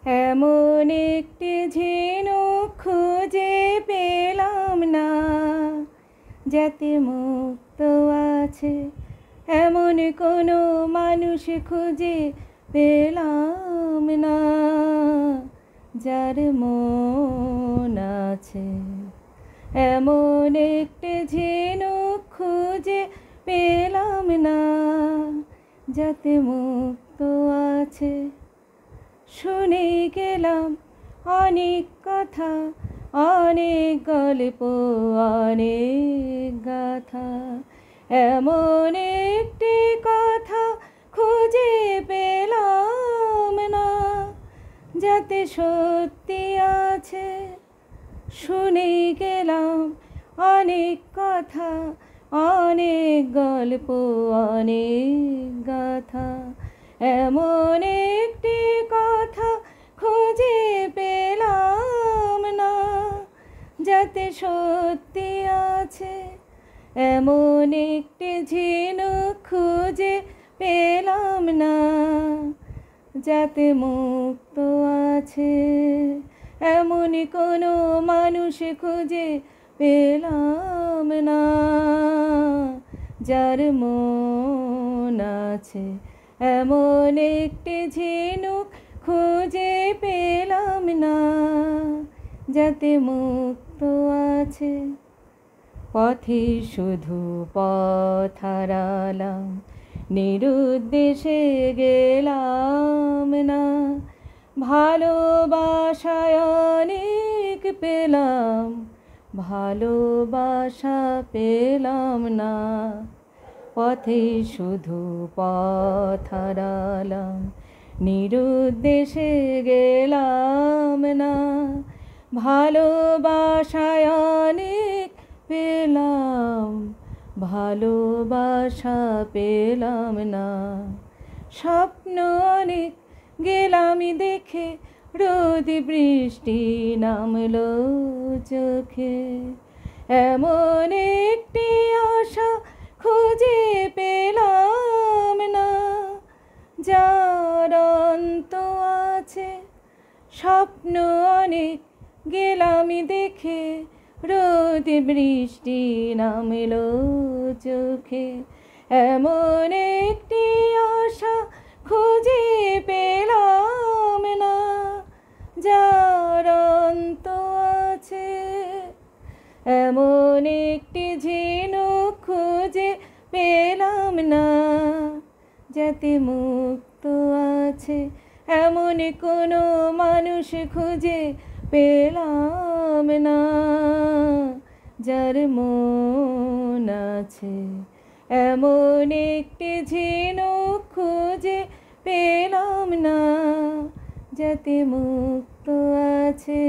এমন একটি ঝিনুক খুঁজে পেলাম না, যাতে মুক্ত আছে এমন কোনো মানুষ খুঁজে পেলাম না, যার মন আছে। এমন একটি ঝিনুক খুঁজে পেলাম না, যাতে মুক্ত আছে। শুনে গেলাম অনেক কথা, অনেক গল্প, অনেক গাথা। এমন একটি কথা খুঁজে পেলাম না, যাতে সত্যি আছে। শুনে গেলাম অনেক কথা, অনেক গল্প, অনেক গাথা। এমন একটি কথা খুঁজে পেলাম না, যাতে সত্যি আছে। এমন একটি ঝিনুক খুঁজে পেলাম না, যাতে মুক্ত আছে এমন কোনো মানুষ খুঁজে পেলাম না, যার মন আছে। এমন একটি ঝিনুক খুঁজে পেলাম না, যাতে মুক্ত আছে। পথে শুধু পথ হারালাম, নিরুদ্দেশে গেলাম না। ভালোবাসায় অনেক পেলাম, ভালোবাসা পেলাম না। পথে শুধু পথ হারালাম, নিরুদ্দেশে গেলাম না। ভালোবাসায় অনেক পেলাম, ভালোবাসা পেলাম না। স্বপ্ন অনেক গেলাম দেখে, রোদ বৃষ্টি নামলো চোখে। এমন একটি আশা খুঁজে পেলাম না, যার অন্ত আছে। স্বপ্ন অনেক গেলাম দেখে, রোদ বৃষ্টি নামলো চোখে। এমন একটি আশা খুঁজে পেলাম না, যার অন্ত আছে। এমন একটি ঝিনুক খুঁজে পেলাম না, যাতে মুক্ত আছে এমন কোনো মানুষ খুঁজে পেলাম না, যার মন আছে। এমন একটি ঝিনুক খুঁজে পেলাম না, যাতে মুক্ত আছে।